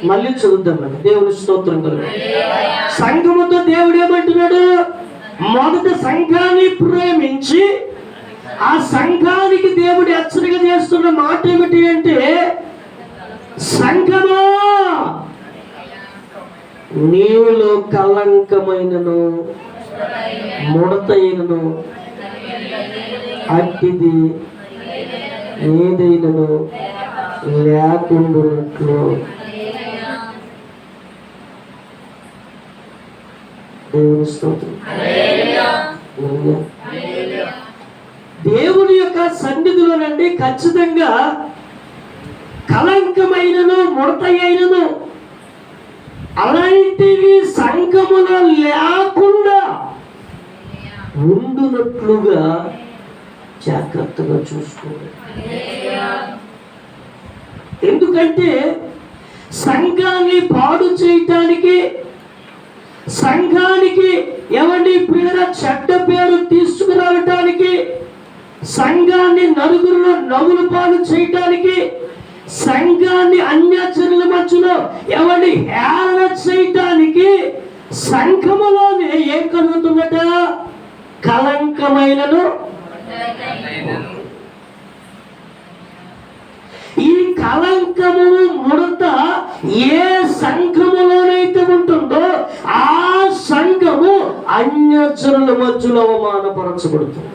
Speaker 1: మళ్ళీ చూద్దామండి. దేవుని స్తోత్రం కలుగు. సంఘముతో దేవుడు ఏమంటున్నాడు? మొదట సంఘాన్ని ప్రేమించి, ఆ సంఘానికి దేవుడు హెచ్చరిక చేస్తున్న మాట ఏమిటి అంటే, సంఘమా నీలో కలంకమైనను ముడతైనను అట్టిది ఏదైనను లేకుండానట్లు దేవుని స్తోత్రం. దేవుని యొక్క సన్నిధిలోనండి ఖచ్చితంగా కలంకమైనను ముడతైనను అలాంటివి సంఘములో లేకుండా ఉండునట్లుగా జాగ్రత్తగా చూసుకోవాలి. ఎందుకంటే సంఘాన్ని పాడు చేయటానికి, సంఘానికి ఎవరి ప్రియర చెడ్డ పేరు తీసుకురావటానికి, సంఘాన్ని నలుగురిలో నవ్వుల పాలు చేయటానికి, సంఘాన్ని అన్యజనుల మధ్యలో ఎవరిని హేళన చేయటానికి సంఘములోనే ఏం కలుగుతుందట? కలంకమైనను. ఈ కలంకము ముడత ఏ సంఘములోనైతే ఉంటుందో ఆ సంఘము అన్యజనుల మధ్యలో అవమానపరచబడుతుంది,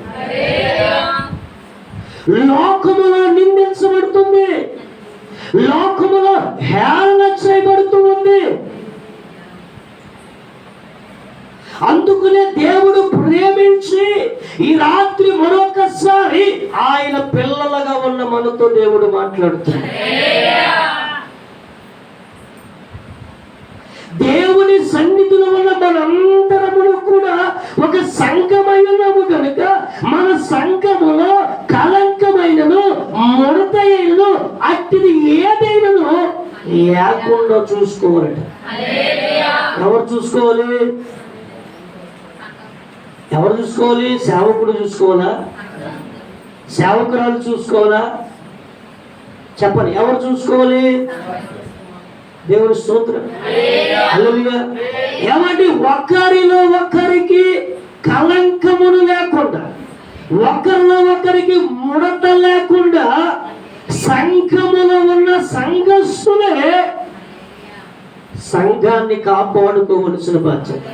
Speaker 1: లోకములో నిందించబడుతుంది, లోకములో హేళన చేయబడుతూ ఉంది. అందుకనే దేవుడు ప్రేమించి ఈ రాత్రి మరొకసారి ఆయన పిల్లలుగా ఉన్న మనతో దేవుడు మాట్లాడుతున్నాడు. దేవుని సన్నిధిలో ఉన్న మనందరము కూడా ఒక సంఘమై ఉన్నాము కనుక మన సంఘములో కలంకమైనను ముడతైనను అట్టిది ఏదైనను లేకుండా చూసుకోవాలట. ఎవరు చూసుకోవాలి? ఎవరు చూసుకోవాలి? సేవకుడు చూసుకోవాలా? సేవకురాలు చూసుకోవాలా? చెప్పండి, ఎవరు చూసుకోవాలి? దేవుని స్తోత్రం. హల్లెలూయా. ఏమంటే ఒకరిలో ఒకరికి కలంకమును లేకుండా, ఒకరిలో ఒకరికి ముడత లేకుండా సంఘములో ఉన్న సంఘస్థులే సంఘాన్ని కాపాడుకోవలసిన బాధ్యత.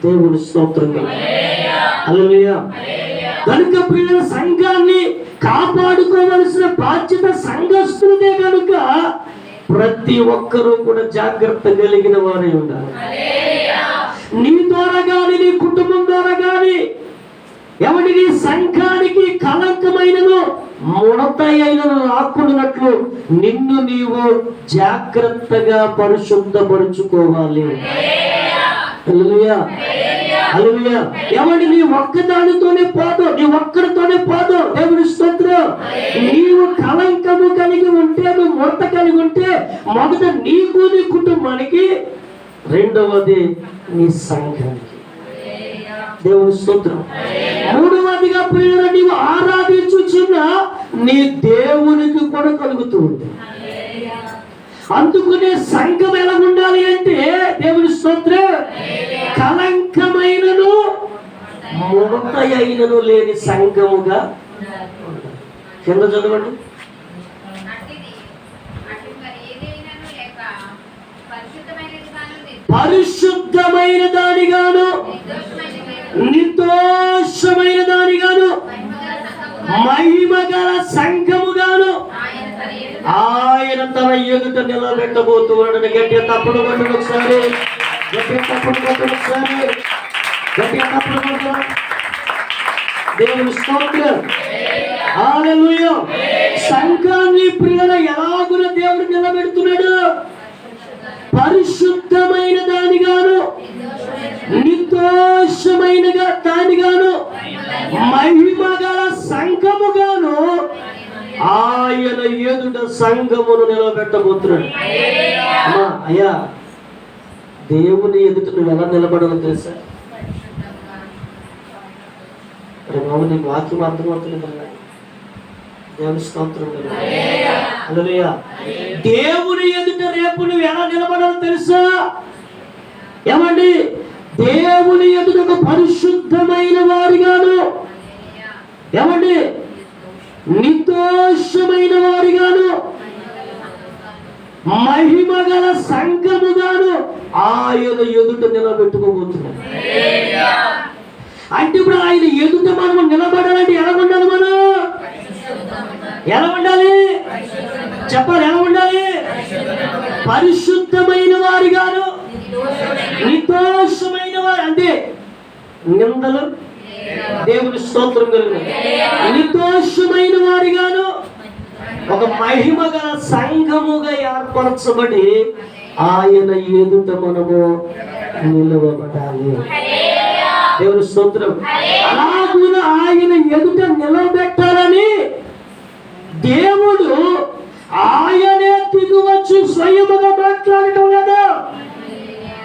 Speaker 1: దేవుని స్తోత్రం. హల్లెలూయా. కనుక పిల్లల సంఘాన్ని కాపాడుకోవలసిన బాధ్యత సంఘస్థులదే కనుక ప్రతి ఒక్కరూ కూడా జాగ్రత్త కలిగిన వారై ఉండాలి. నీ ద్వారా గాని, నీ కుటుంబం ద్వారా గాని ఎవరికి సంఘానికి కలంకమైనను ముడతైనను రాకుండానట్లు నిన్ను నీవు జాగ్రత్తగా పరిశుద్ధపరుచుకోవాలి. హల్లెలూయా. హల్లెలూయా. ఎవరి నీ ఒక్కదానితోనే పోదు, నీ ఒక్కడితోనే పోదు. దేవుని స్తోత్రం. నీవు కలంకము కలిగి ఉంటే, నువ్వు ముడత కలిగి ఉంటే మొదట నీకు, నీ కుటుంబానికి, రెండవది నీ సంఘానికి. దేవుని స్తోత్రం. మూడవదిగా ప్రియుడు నీవు ఆరాధించుచున్న నీ దేవునికి కూడా కలుగుతూ ఉంది. అందుకునే సంఘం ఎలా ఉండాలి అంటే దేవుని స్తోత్రం, కలంకమైనను ముడతైనను లేని సంఘముగా. కింద చదవండి. పరిశుద్ధమైన దానిగాను, నిర్దోషమైన దానిగాను, మహిమగల సంఘముగాను ఆయన తన ఎదుట నిలబెట్టబోతున్నాడని గట్టిగా తప్పుడు కొట్టండి ఒకసారి. గట్టిగా తప్పుడు కొట్టండి ఒకసారి. గట్టిగా తప్పుడు కొట్టండి. దేవుని స్తోత్రం. హల్లెలూయా. సంఘాన్ని ప్రియుల ఎలాగున దేవుడు నిలబెడుతున్నాడు? పరిశుద్ధమైన దానిగాను, నిర్దోషమైన దానిగాను, మహిమగల సంఘముగాను ఆయన ఎదుట సంఘమును నిలబెట్టబోతున్నాడు. అమ్మా, అయ్యా, దేవుని ఎదుట నువ్వు ఎలా నిలబడాలో తెలుసా? బాబు, నీకు వాక్యం అర్థమవుతుంది కదా? దేవుని స్తోత్రం. హల్లెలూయా. దేవుని ఎదుట రేపు నువ్వు ఎలా నిలబడాలో తెలుసా? ఏమండి? దేవుని ఎదుట ఒక పరిశుద్ధమైన వారిగాను, ఏమండి, నిర్దోషమైన వారిగాను, మహిమ గల సంఘముగాను ఆయన ఎదుట నిలబెట్టుకోబోతున్నాడు. అంటే ఇప్పుడు ఆయన ఎదుట మనం నిలబడాలంటే ఎలా ఉండాలి? మనం ఎలా ఉండాలి చెప్పాలి? ఎలా ఉండాలి? పరిశుద్ధమైన వారిగాను, నిర్దోషమైన వారు. అంటే నిందలు దేవుని స్తోత్రం కలుగు. నిర్దోషమైన వారిగాను ఒక మహిమ గల సంఘముగా ఏర్పరచబడి ఆయన ఎదుట మనము నిలవబడాలి. దేవుని స్తోత్రం. అలాగున ఆయన ఎదుట నిలబెట్టాలని దేవుడు ఆయనే దిగువచ్చి స్వయముగా మాట్లాడటం లేదా?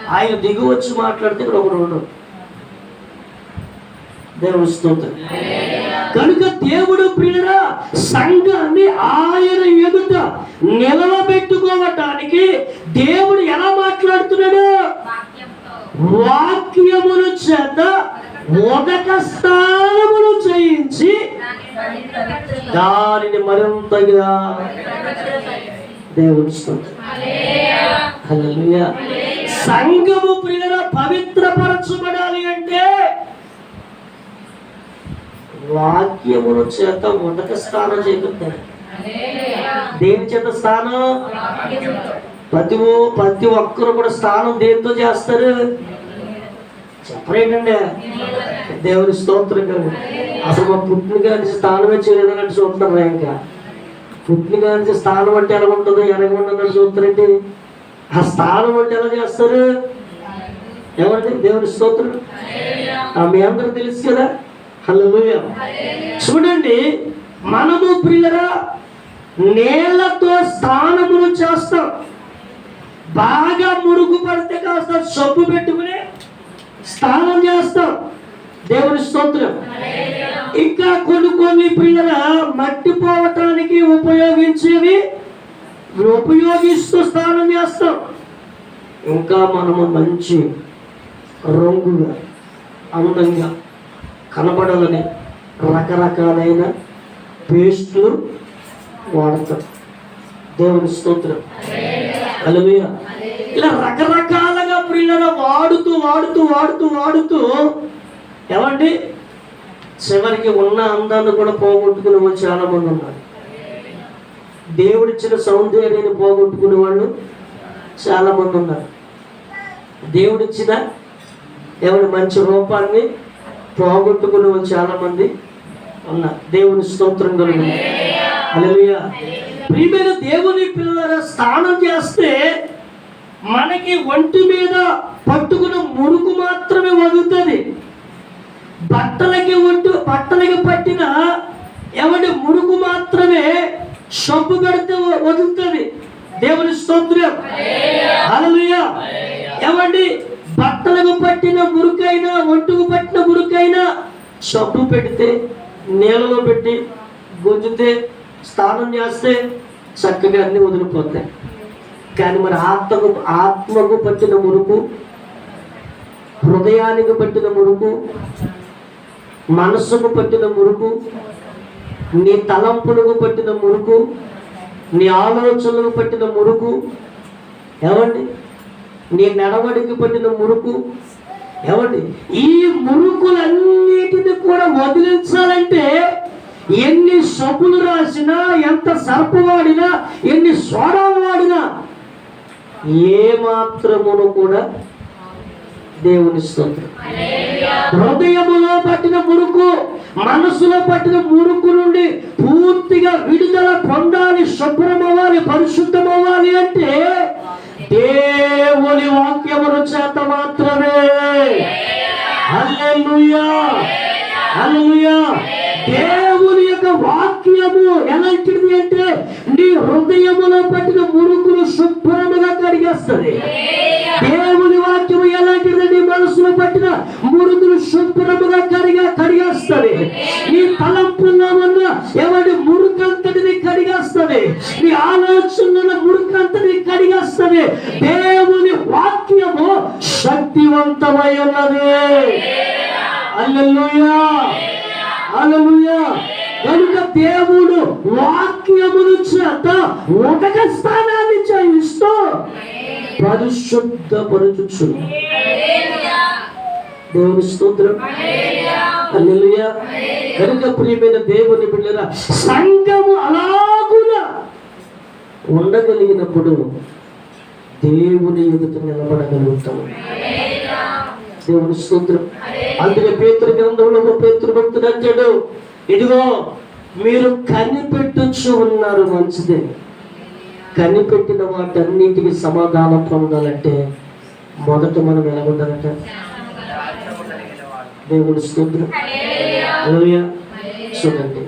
Speaker 1: ఆయన దిగువచ్చి మాట్లాడితే ఇక్కడ ఒకడు ఉండడు. దేవుని స్తోత్రం. కనుక దేవుడు ప్రియురా సంఘాన్ని ఆయన ఎదుట నిలవబెట్టుకోవటానికి దేవుడు ఎలా మాట్లాడుతున్నాడు? వాక్యముల చేత ఉదక స్నానములు చేయించి దానిని మరింతగా దేవుని స్తోత్రం. హల్లెలూయా. సంఘము ప్రియుల పవిత్రపరచబడాలి అంటే వాక్యముల చేత ఉదక స్నానం చేయగలుగుతారు. దేని చేత స్నానం? ప్రతి ఒక్కరు కూడా స్నానం దేంతో చేస్తారు? చెప్పరేంటండి? దేవుని స్తోత్రం కదా. అసలు మా పుట్టినగా నుంచి స్నానమే చేయలేదని చూస్తున్నారు. ఇంకా పుట్టినగా నుంచి స్నానం అంటే ఎలా ఉంటుందో ఎలాగ ఉండదని చూస్తారండి. ఆ స్నానం అంటే ఎలా చేస్తారు? ఏమంటే దేవుని స్తోత్రం. మీ అందరూ తెలుసు కదా. హల్లెలూయా. చూడండి, మనము ప్రియులరా నేలతో స్నానములు చేస్తాం. బాగా మురుగు పడితే కాస్త సబ్బు పెట్టుకుని స్నానం చేస్తాం. దేవుని స్తోత్రం. ఇంకా కొన్ని ప్రియుల మట్టి పోవటానికి ఉపయోగిస్తూ స్నానం చేస్తాం. ఇంకా మనము మంచి రంగుగా అందంగా కనబడాలని రకరకాలైన పేస్టులు వాడతాం. దేవుని స్తోత్రం. హల్లెలూయా. ఇలా రకరకాలుగా ప్రియులను వాడుతూ ఏమండి చివరికి ఉన్న అందాన్ని కూడా పోగొట్టుకునే వాళ్ళు చాలా మంది ఉన్నారు. దేవుడిచ్చిన సౌందర్యాన్ని పోగొట్టుకునే వాళ్ళు చాలా మంది ఉన్నారు. దేవుడిచ్చిన మంచి రూపాన్ని పోగొట్టుకునే వాళ్ళు చాలా మంది ఉన్నారు. దేవుని స్తోత్రం కలుగుతుంది. హల్లెలూయా. ప్రియమైన దేవుని పిల్లల స్నానం చేస్తే మనకి ఒంటి మీద పట్టుకున్న మురుగు మాత్రమే వదులుతుంది. బట్టలకి పట్టిన మురుగు మాత్రమే సబ్బు పెడితే వదులుతుంది. దేవుని స్తోత్రం. హల్లెలూయా. బట్టలకు పట్టిన మురుకైనా ఒంటుకు పట్టిన మురుకైనా సబ్బు పెడితే నీళ్ళలో పెట్టి గుంజితే స్నానం చేస్తే చక్కగా అన్ని వదిలిపోతాయి. కానీ మరి ఆత్మకు పట్టిన మురుకు, హృదయానికి పట్టిన మురుకు, మనస్సుకు పట్టిన మురుకు, నీ తలంపులకు పట్టిన మురుకు, నీ ఆలోచనలకు పట్టిన మురుకు, నీ నడవడికి పట్టిన మురుకు, ఈ మురుకులన్నిటిని కూడా వదిలించాలంటే ఎన్ని సబ్బులు రాసినా, ఎంత సర్పు వాడినా, ఎన్ని సోడాలు వాడినా ఏ మాత్రమును కూడా దేవుని స్తోత్రం. హృదయములో పట్టిన మురుకు, మనసులో పట్టిన మురుకు నుండి పూర్తిగా విడుదల పొందాలి, శుభ్రమవ్వాలి, పరిశుద్ధమవ్వాలి అంటే దేవుని వాక్యమును చేత మాత్రమే. హల్లెలూయా. హల్లెలూయా. దేవుని యొక్క వాక్యము ఎలాంటిది అంటే నీ హృదయములో పట్టిన మురుకును శుభ్రముగా కడిగేస్తుంది. దేవుని వాక్యము ఎలాంటిది? నీ మనసులో పట్టిన మురుకును శుభ్రముగా కడిగేస్తుంది. నీ తలంపుల్లో ఉన్న మురుకంతటిని కడిగేస్తుంది. నీ ఆలోచనలో మురుకంతటిని కడిగేస్తుంది. దేవుని వాక్యము శక్తివంతమై ఉన్నది. హల్లెలూయా. హల్లెలూయా. కనుక దేవుడు వాక్యమును చేత ఉదక స్థానాన్ని చేయిస్తూ పరిశుద్ధపరచుచు. దేవుని స్తోత్రం. హల్లెలూయా. కనుక ప్రియమైన దేవుని బిడ్డలారా, సంఘము అలాగున ఉండగలిగినప్పుడు దేవుని ఎదుట నిలబడగలుగుతాము. దేవుని స్తోత్రం. అందుకే పేతురు గ్రంథంలో పేతురు భక్తుడు అంటాడు, ఇదిగో మీరు కనిపెట్టుచు ఉన్నారు, మంచిదే. కనిపెట్టిన వాటన్నిటికీ సమాధానం పొందాలంటే మొదట మనం ఎలా ఉండాలంట? దేవుని స్తోత్రం. హల్లెలూయా. చూడండి,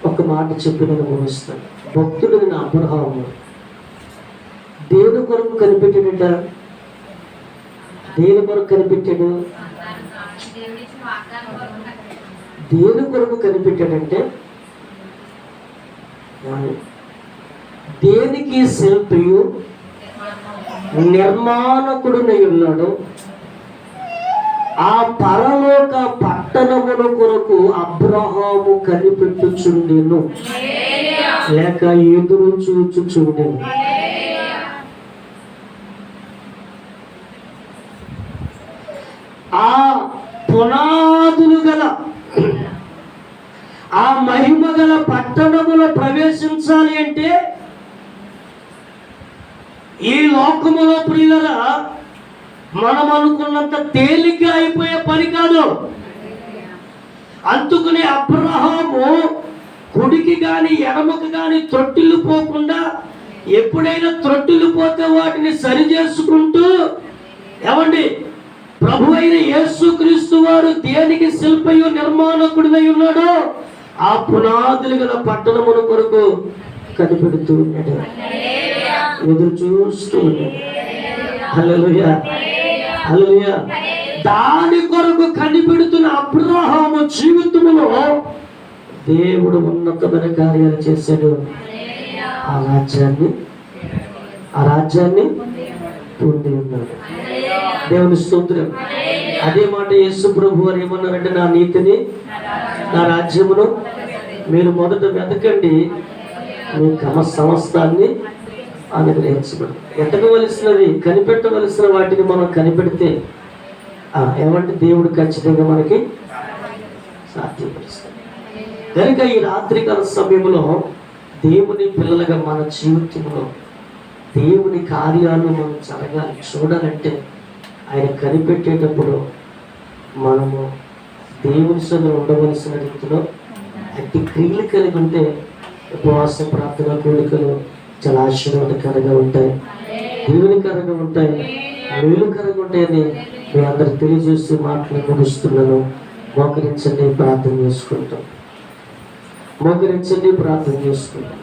Speaker 1: ఒక మాట చెప్పి నేను ముగిస్తాను. భక్తుడైన అబ్రహాము దేవుని కొరకు కనిపెట్టాడట. దేని కొరకు కనిపెట్టాడు? దేని కొరకు కనిపెట్టాడంటే, దేనికి శిల్పియు నిర్మాణకుడునై ఉన్నాడు, ఆ పరలోక పట్టణముల కొరకు అబ్రహాము కనిపెట్టుచుండెను, లేక ఎదురు చూచుచుండెను. ఆ పునాదులు గల, ఆ మహిమ గల పట్టణములో ప్రవేశించాలి అంటే ఈ లోకములో ప్రియులరా మనం అనుకున్నంత తేలిక అయిపోయే పని కాదు. అందుకనే అబ్రహాము కుడికి గాని ఎడమకు గాని త్రొట్టిల్లు పోకుండా, ఎప్పుడైనా త్రొట్టిల్లు పోతే వాటిని సరి చేసుకుంటూ, ఏమండి, ప్రభు అయిన యేసుక్రీస్తు వారు దేనికి శిల్పయు నిర్మాణకుడినై ఉన్నాడో ఆ పునాదులు గల పట్టణముల కొరకు కనిపెడుతూ ఉన్నాడు, ఎదురు చూస్తూ ఉన్నాడు. హల్లెలూయా. హల్లెలూయా. దాని కొరకు కనిపెడుతున్న అబ్రహాము జీవితంలో దేవుడు ఉన్నతమైన కార్యాలు చేశాడు. ఆ రాజ్యాన్ని పొంది ఉన్నాడు. దేవుని స్తోత్రం. అదే మాట యేసు ప్రభు వారు ఏమన్నారంటే, నా నీతిని నా రాజ్యమును మీరు మొదట వెతకండి, మీ సమస్తాన్ని అనుగ్రహించబడు. వెతకవలసినవి, కనిపెట్టవలసిన వాటిని మనం కనిపెడితే ఏమంటే దేవుడు ఖచ్చితంగా మనకి సాధ్యపరుస్తాడు. కనుక ఈ రాత్రికాల సమయంలో దేవుని పిల్లలుగా మన జీవితంలో దేవుని కార్యాలు మనం జరగాలి, చూడాలంటే ఆయన కనిపెట్టేటప్పుడు మనము దేవుని సొంతం ఉండవలసిన రీతిలో అట్టి క్రియలు కలిగి ఉంటే ఉపవాస ప్రార్థన కోరికలు చాలా ఆశీర్వాదకరంగా ఉంటాయి, దీవెనకరంగా ఉంటాయి, మేలుకరంగా ఉంటాయని మీ అందరికి తెలియజేసి మాటలు ముగిస్తున్నాను. మోకరించండి, ప్రార్థన చేసుకుంటాం. మోకరించండి, ప్రార్థన చేసుకుంటాం.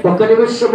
Speaker 1: ఒక్క నిమిషం